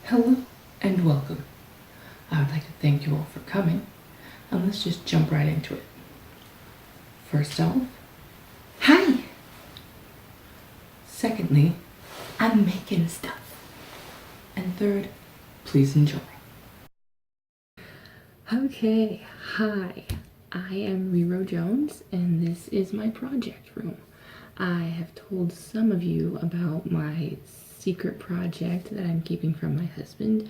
Hello and welcome. I would like to thank you all for coming, and let's just jump right into it. First off, hi! Secondly, I'm making stuff. And third, please enjoy. Okay, hi. I am Rero Jones, and this is my project room. I have told some of you about my secret project that I'm keeping from my husband.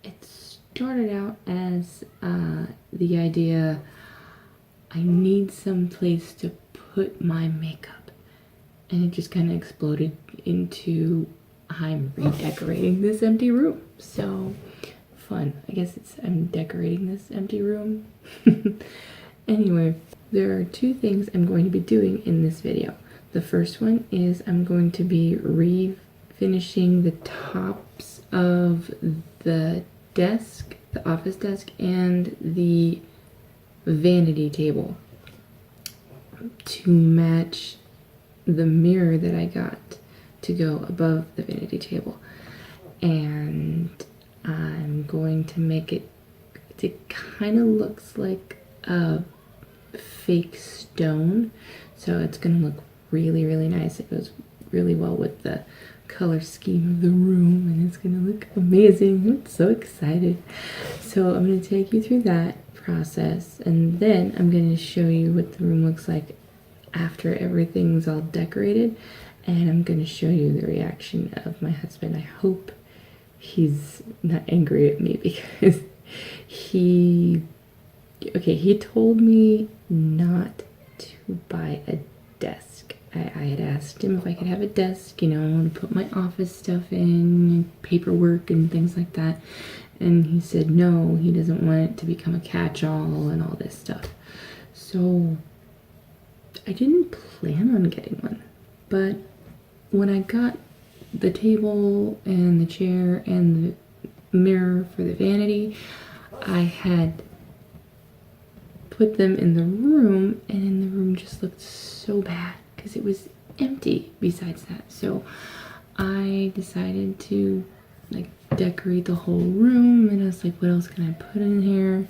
It started out as the idea I need some place to put my makeup, and it just kind of exploded into I'm redecorating this empty room. So fun. I guess I'm decorating this empty room. Anyway, there are two things I'm going to be doing in this video. The first one is I'm going to be refinishing the tops of the desk, the office desk, and the vanity table to match the mirror that I got to go above the vanity table. And I'm going to make it kind of looks like a fake stone, so it's gonna look really, really nice. It goes really well with the color scheme of the room, and it's gonna look amazing. I'm so excited. So I'm gonna take you through that process, and then I'm gonna show you what the room looks like after everything's all decorated, and I'm gonna show you the reaction of my husband. I hope he's not angry at me because he told me not to buy a desk. I had asked him if I could have a desk, you know, to put my office stuff in, paperwork and things like that. And he said no, he doesn't want it to become a catch-all and all this stuff. So I didn't plan on getting one. But when I got the table and the chair and the mirror for the vanity, I had put them in the room, and in the room just looked so bad because it was empty besides that. So I decided to decorate the whole room, and I was like, what else can I put in here?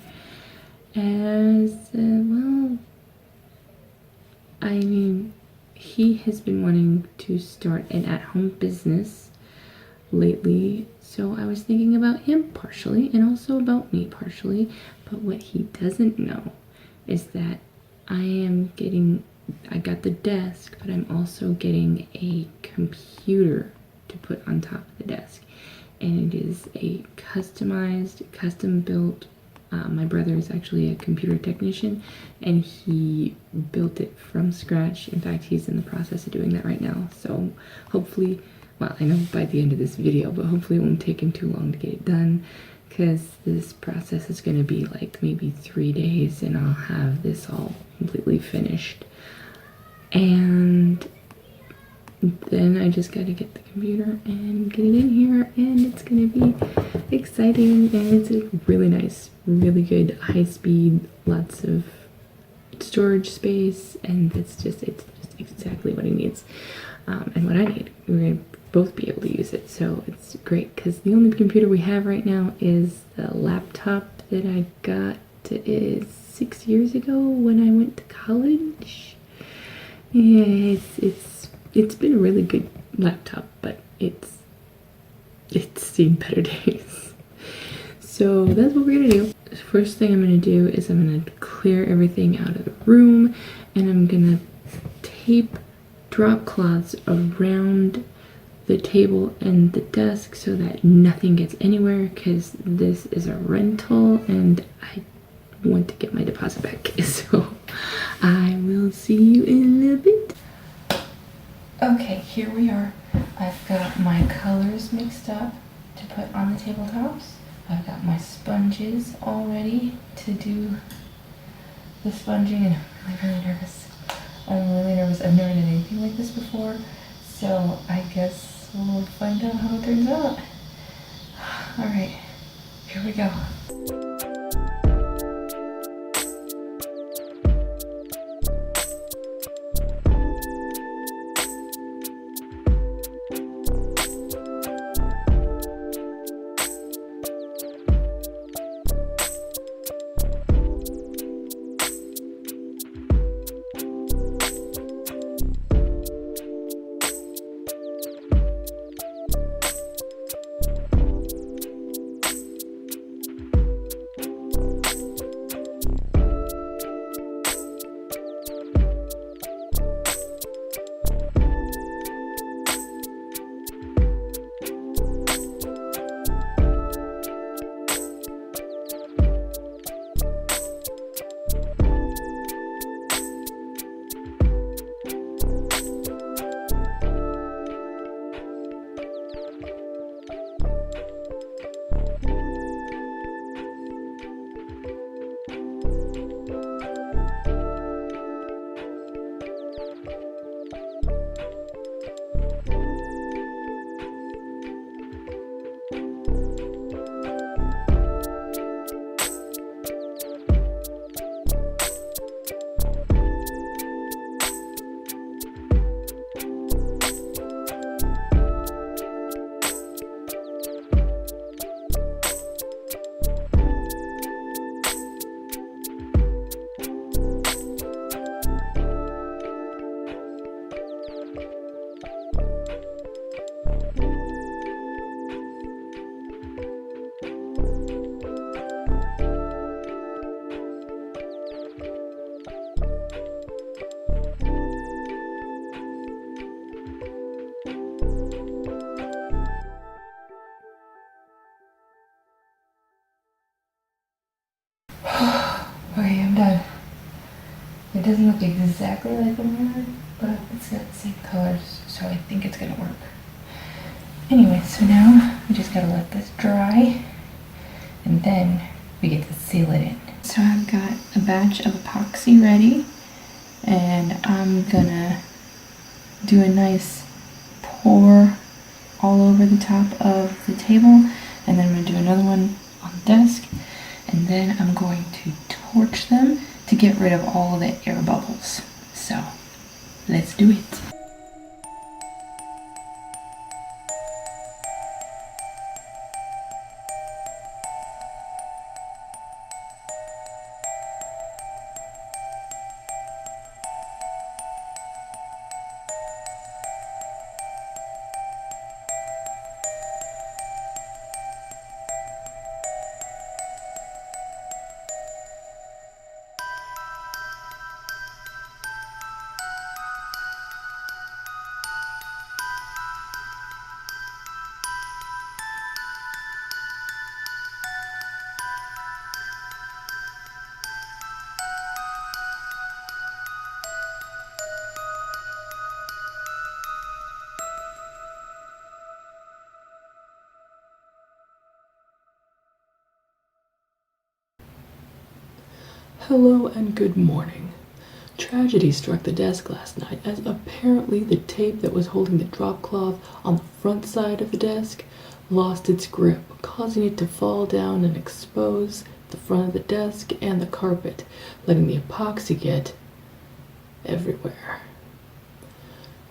Well, I mean, he has been wanting to start an at-home business lately, so I was thinking about him partially and also about me partially. But what he doesn't know is that I got the desk, but I'm also getting a computer to put on top of the desk, and it is a customized, custom built. My brother is actually a computer technician, and he built it from scratch. In fact, he's in the process of doing that right now. So hopefully, well, I know by the end of this video, but hopefully it won't take him too long to get it done, because this process is going to be like maybe 3 days, and I'll have this all completely finished. And then I just got to get the computer and get it in here, and it's going to be exciting, and it's a really nice, really good, high speed, lots of storage space, and it's just exactly what he needs, and what I need. We're going to both be able to use it, so it's great, because the only computer we have right now is the laptop that I got 6 years ago when I went to college. Yeah, it's been a really good laptop, but it's seen better days. So that's what we're gonna do. The first thing I'm gonna do is I'm gonna clear everything out of the room, and I'm gonna tape drop cloths around the table and the desk so that nothing gets anywhere, because this is a rental and I want to get my deposit back. So I will see you in a little bit. Okay, here we are. I've got my colors mixed up to put on the tabletops. I've got my sponges all ready to do the sponging, and I'm really nervous. I've never done anything like this before, so I guess we'll find out how it turns out. Alright, here we go. doesn't look exactly like a mirror, but it's got the same colors, so I think it's gonna work. Anyway, so now we just gotta let this dry, and then we get to seal it in. So I've got a batch of epoxy ready, and I'm gonna do a nice pour all over the top of the table, and then I'm gonna do another one on the desk, and then I'm going to torch them to get rid of all the air bubbles. So let's do it. Hello and good morning. Tragedy struck the desk last night as apparently the tape that was holding the drop cloth on the front side of the desk lost its grip, causing it to fall down and expose the front of the desk and the carpet, letting the epoxy get everywhere.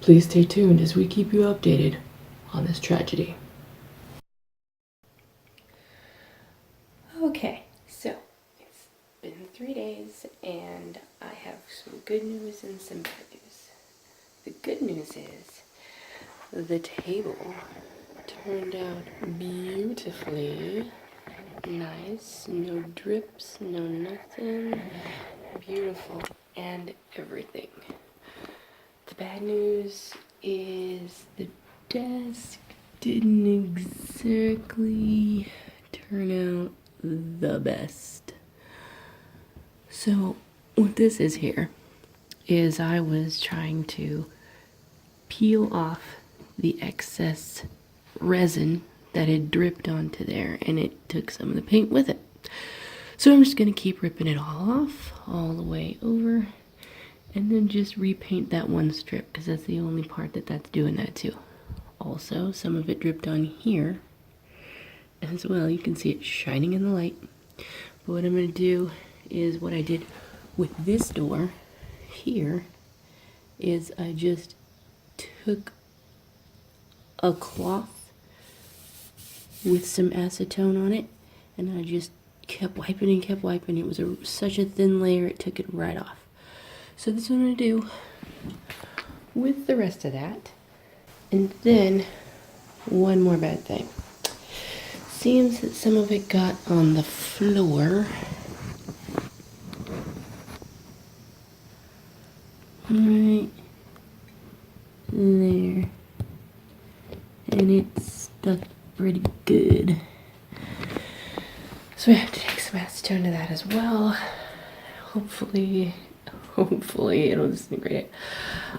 Please stay tuned as we keep you updated on this tragedy. Okay, so it's been 3 days, and I have some good news and some bad news. The good news is the table turned out beautifully. Nice, no drips, no nothing. Beautiful, and everything. The bad news is the desk didn't exactly turn out the best. So what this is here is I was trying to peel off the excess resin that had dripped onto there, and it took some of the paint with it. So I'm just going to keep ripping it all off all the way over, and then just repaint that one strip, because that's the only part that's doing that too. Also, some of it dripped on here as well. You can see it shining in the light. But what I'm going to do is what I did with this door here is I just took a cloth with some acetone on it, and I just kept wiping and kept wiping. It was such a thin layer, it took it right off. So this is what I'm going to do with the rest of that. And then one more bad thing. Seems that some of it got on the floor. Right there. And it's stuck pretty good. So we have to take some acetone to that as well. Hopefully it'll disintegrate it.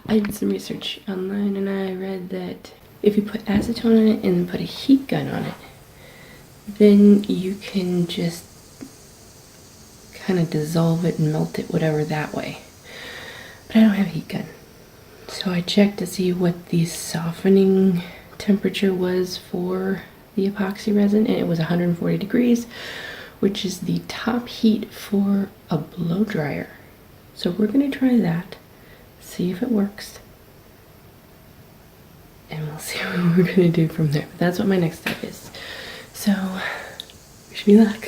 I did some research online, and I read that if you put acetone on it and put a heat gun on it, then you can just kind of dissolve it and melt it, whatever, that way. But I don't have a heat gun. So I checked to see what the softening temperature was for the epoxy resin, and it was 140 degrees, which is the top heat for a blow dryer. So we're going to try that, see if it works, and we'll see what we're going to do from there. But that's what my next step is. So, wish me luck.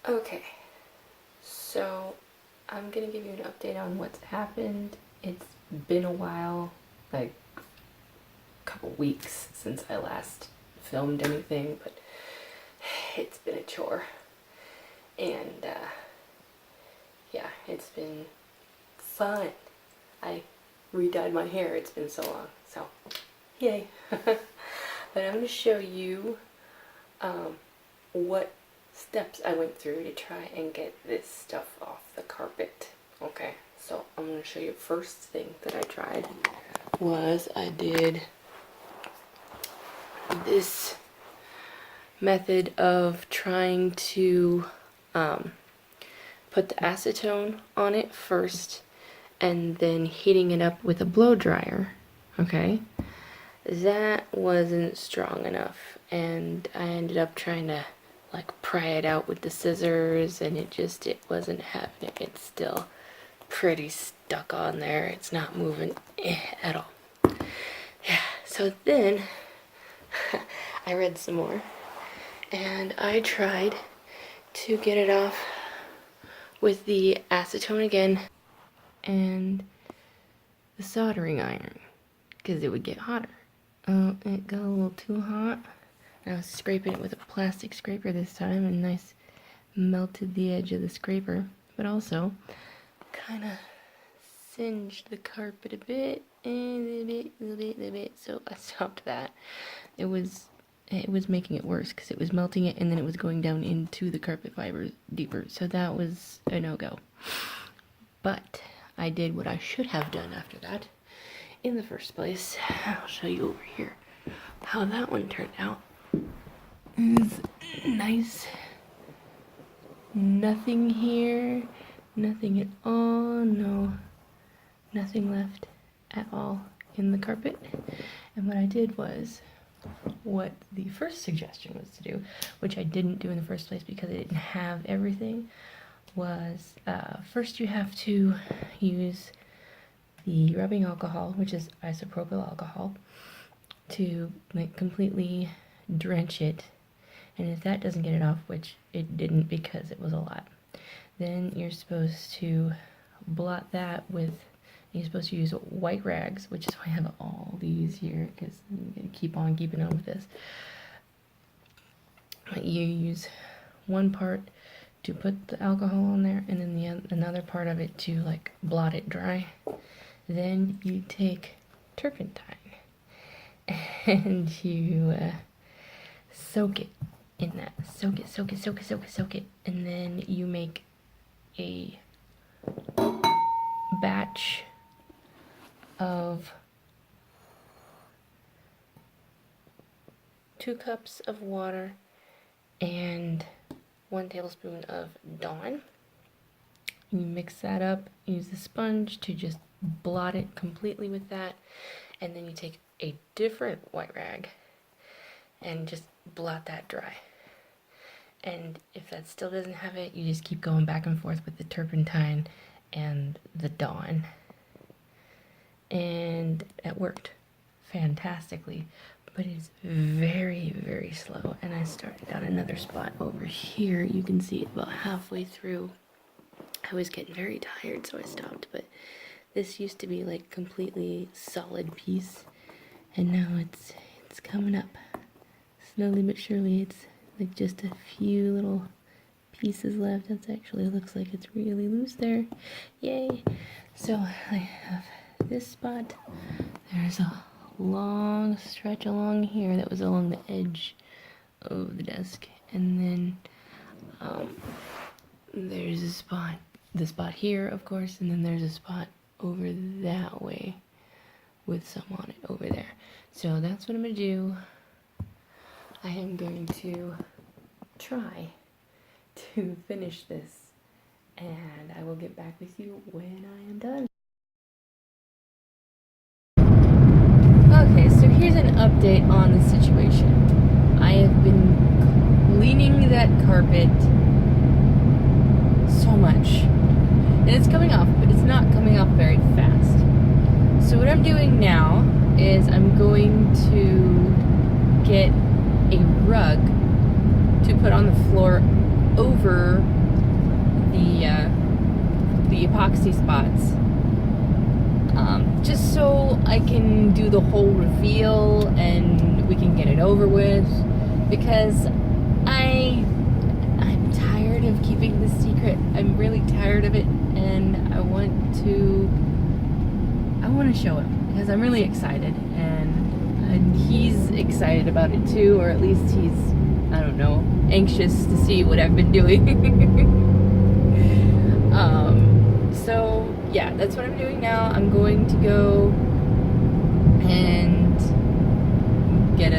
Okay, so I'm gonna give you an update on what's happened. It's been a while, like a couple weeks since I last filmed anything, but it's been a chore. And yeah, it's been fun. I redyed my hair, it's been so long, so yay. But I'm gonna show you what steps I went through to try and get this stuff off the carpet. Okay, so I'm going to show you the first thing that I tried was I did this method of trying to put the acetone on it first and then heating it up with a blow dryer. Okay, that wasn't strong enough and I ended up trying to like pry it out with the scissors and it wasn't having it. It's still pretty stuck on there. It's not moving at all. Yeah, so then I read some more and I tried to get it off with the acetone again and the soldering iron because it would get hotter. It got a little too hot. I was scraping it with a plastic scraper this time and nice melted the edge of the scraper, but also kind of singed the carpet a bit, so I stopped that. It was making it worse because it was melting it and then it was going down into the carpet fibers deeper, so that was a no-go. But I did what I should have done after that in the first place. I'll show you over here how that one turned out. It's nice. Nothing here, nothing at all, no, nothing left at all in the carpet. And what I did was what the first suggestion was to do, which I didn't do in the first place because I didn't have everything, was first you have to use the rubbing alcohol, which is isopropyl alcohol, to like completely drench it. And if that doesn't get it off, which it didn't because it was a lot, then you're supposed to blot that with, you're supposed to use white rags, which is why I have all these here, because I'm going to keep on keeping on with this. You use one part to put the alcohol on there, and then another part of it to like blot it dry. Then you take turpentine, and you soak it in that. Soak it. And then you make a batch of 2 cups of water and 1 tablespoon of Dawn. You mix that up, use the sponge to just blot it completely with that, and then you take a different white rag and just blot that dry. And if that still doesn't have it, you just keep going back and forth with the turpentine and the Dawn. And it worked fantastically, but it's very, very slow. And I started on another spot over here. You can see about halfway through. I was getting very tired, so I stopped, but this used to be like completely solid piece, and now it's coming up slowly but surely. It's like just a few little pieces left. That actually looks like it's really loose there. Yay! So I have this spot. There's a long stretch along here that was along the edge of the desk, and then there's a spot, the spot here, of course, and then there's a spot over that way with some on it over there. So that's what I'm gonna do. I am going to try to finish this, and I will get back with you when I am done. Okay, so here's an update on the situation. I have been cleaning that carpet so much, and it's coming off, but it's not coming off very fast. So what I'm doing now is I'm going to get a rug to put on the floor over the epoxy spots, just so I can do the whole reveal and we can get it over with, because I'm tired of keeping this secret. I'm really tired of it, and I want to show him because I'm really excited, and he's excited about it too, or at least he's, I don't know, anxious to see what I've been doing. So yeah, that's what I'm doing now. I'm going to go and get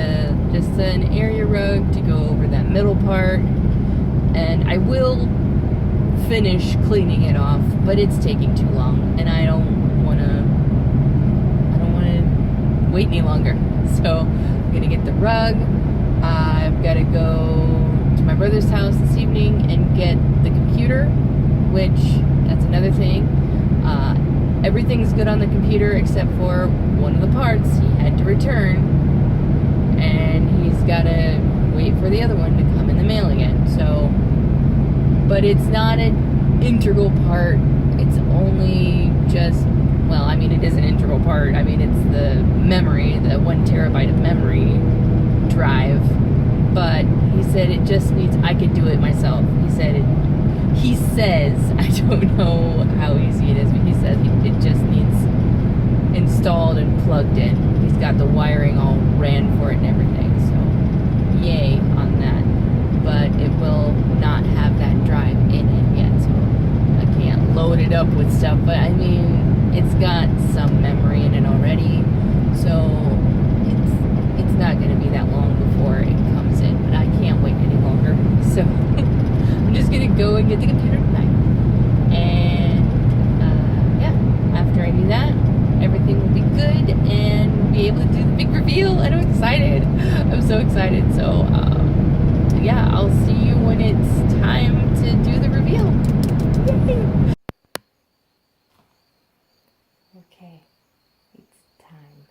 just an area rug to go over that middle part, and I will finish cleaning it off, but it's taking too long, and I don't want to wait any longer. So I'm gonna get the rug. I've got to go to my brother's house this evening and get the computer, which that's another thing. Everything's good on the computer except for one of the parts he had to return, and he's got to wait for the other one to come in the mail again. So, but it's not an integral part. It's only just, well, I mean, it is an integral part. I mean, it's the memory, the 1 terabyte of memory drive. But he said it just needs, I could do it myself. He says, I don't know how easy it is, but he says it just needs installed and plugged in. He's got the wiring all ran for it and everything, so yay on that. But it will not have that drive in it yet, so I can't load it up with stuff. But I mean, it's got some memory in it already, so it's not going to be that long before it comes in, but I can't wait any longer. So I'm just going to go and get the computer tonight, and yeah, after I do that, everything will be good and be able to do the big reveal, and I'm excited. I'm so excited. So yeah, I'll see you when it's time to do the reveal. Yay! Okay, it's time.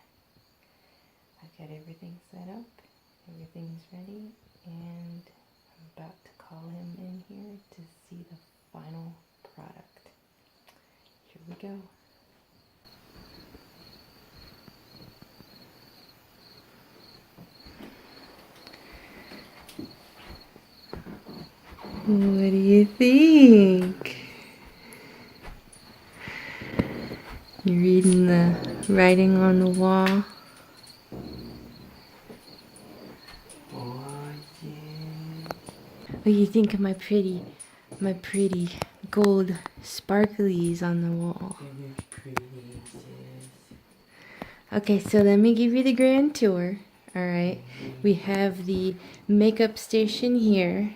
I've got everything set up, everything's ready, and I'm about to call him in here to see the final product. Here we go. What do you think? You reading the writing on the wall? Oh, yeah. What do you think of my pretty gold sparklies on the wall? Okay, so let me give you the grand tour. All right, we have the makeup station here,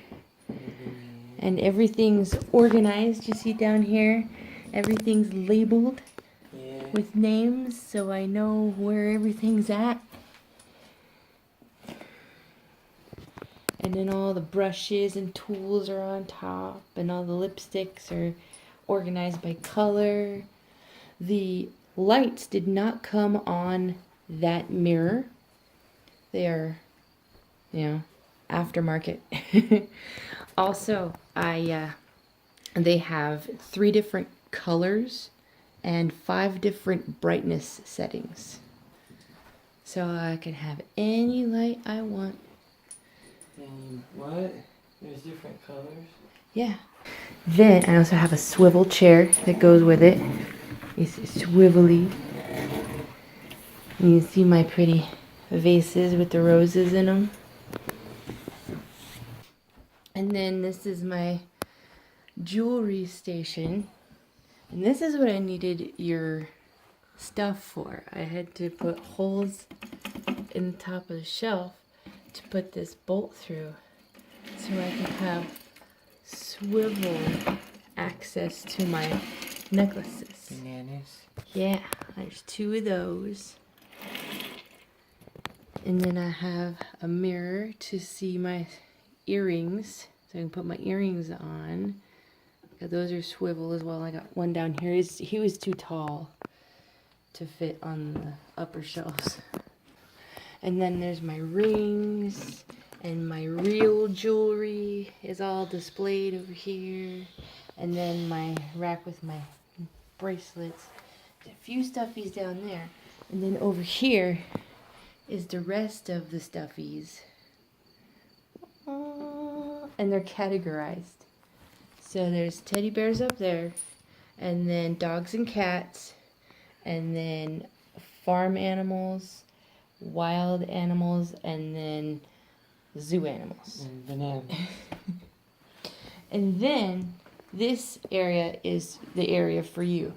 and everything's organized. You see down here, everything's labeled with names, so I know where everything's at. And then all the brushes and tools are on top, and all the lipsticks are organized by color. The lights did not come on that mirror. They are, aftermarket. Also, they have 3 different colors and 5 different brightness settings. So I can have any light I want. And what? There's different colors? Yeah. Then I also have a swivel chair that goes with it. It's swivelly. You can see my pretty vases with the roses in them. And then this is my jewelry station. And this is what I needed your stuff for. I had to put holes in the top of the shelf to put this bolt through so I can have swivel access to my necklaces. Bananas. Yeah, there's 2 of those. And then I have a mirror to see my earrings, so I can put my earrings on. Those are swivel as well. I got one down here. He was too tall to fit on the upper shelves. And then there's my rings, and my real jewelry is all displayed over here. And then my rack with my bracelets. There's a few stuffies down there. And then over here is the rest of the stuffies. And they're categorized. So there's teddy bears up there, and then dogs and cats, and then farm animals, wild animals, and then zoo animals. And bananas. And then this area is the area for you.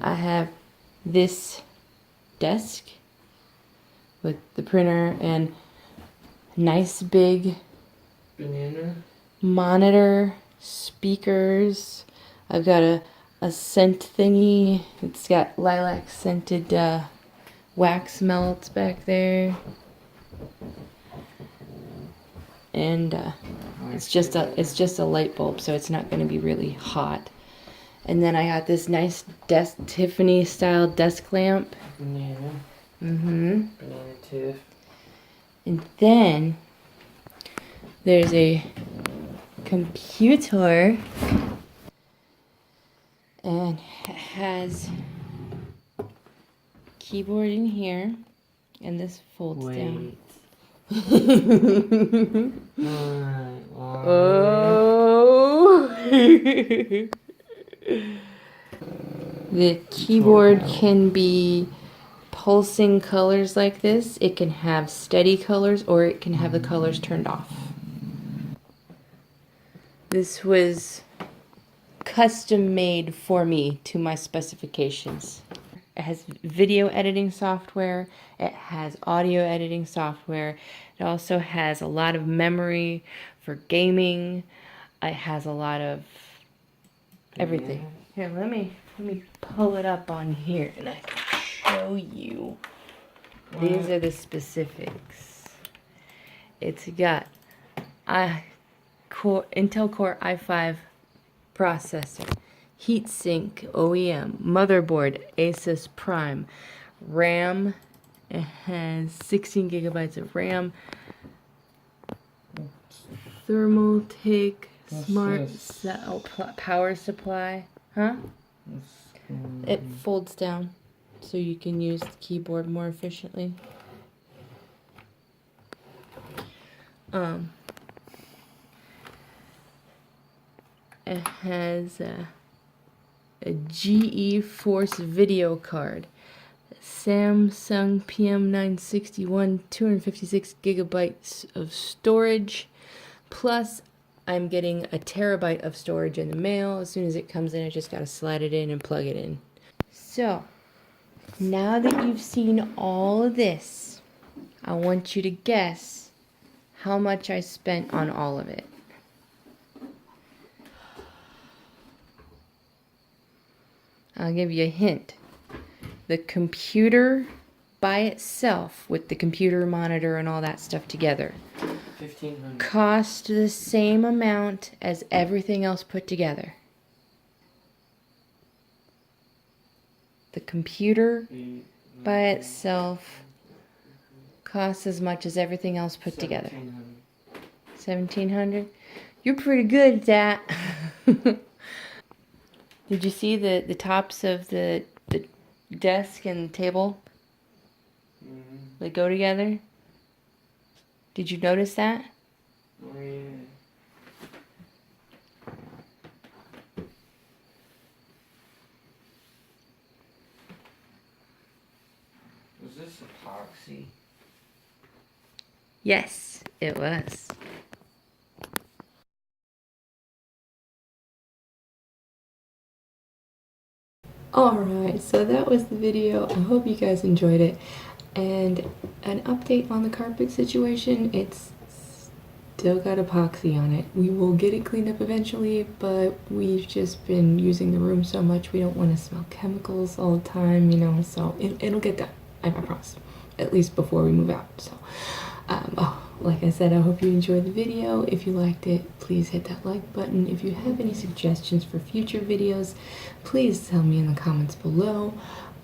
I have this desk with the printer and nice big Banana. monitor, speakers. I've got a scent thingy. It's got lilac scented wax melts back there. And it's just a light bulb, so it's not going to be really hot. And then I got this nice Tiffany style desk lamp. Banana. Mm-hmm. Banana tiff. And then there's a computer, and it has keyboard in here, and this folds down. Oh. The keyboard can be pulsing colors like this. It can have steady colors, or it can have the colors turned off. This was custom made for me to my specifications. It has video editing software. It has audio editing software. It also has a lot of memory for gaming. It has a lot of everything. Here, let me pull it up on here and I can show you. These are the specifics. It's got Intel Core i5 processor, heatsink OEM, motherboard Asus Prime, RAM. It has 16 gigabytes of RAM. Thermaltake smart power supply. Huh? It folds down so you can use the keyboard more efficiently. It has a GE Force video card, Samsung PM961, 256 gigabytes of storage, plus I'm getting a terabyte of storage in the mail. As soon as it comes in, I just gotta slide it in and plug it in. So, now that you've seen all of this, I want you to guess how much I spent on all of it. I'll give you a hint. The computer by itself, with the computer monitor and all that stuff together, $1,500. cost the same amount as everything else put together. The computer by itself costs as much as everything else put together. 1,700. You're pretty good at that. Did you see the tops of the desk and table? They go together. Did you notice that? Oh yeah. Was this epoxy? Yes, it was. Alright, so that was the video. I hope you guys enjoyed it. And an update on the carpet situation, it's still got epoxy on it. We will get it cleaned up eventually, but we've just been using the room so much we don't want to smell chemicals all the time, you know, so it'll get done, I promise. At least before we move out, so. Like I said, I hope you enjoyed the video. If you liked it, please hit that like button. If you have any suggestions for future videos, please tell me in the comments below.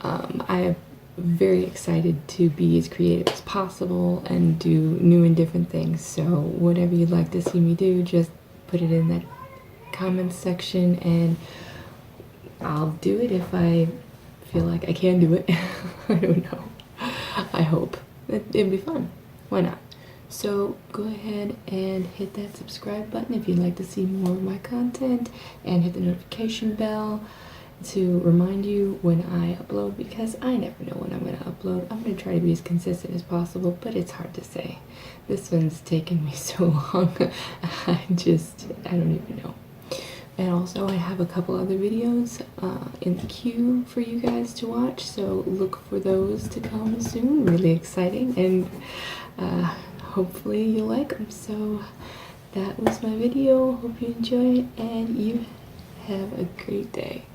I am very excited to be as creative as possible and do new and different things. So whatever you'd like to see me do, just put it in that comments section and I'll do it if I feel like I can do it. I don't know. I hope. It'd be fun. Why not? So go ahead and hit that subscribe button if you'd like to see more of my content, and hit the notification bell to remind you when I upload, because I never know when I'm going to upload. I'm going to try to be as consistent as possible, but it's hard to say. This one's taken me so long. I don't even know. And also I have a couple other videos in the queue for you guys to watch, so look for those to come soon. Really exciting, and hopefully you like them. So that was my video. Hope you enjoy it, and you have a great day.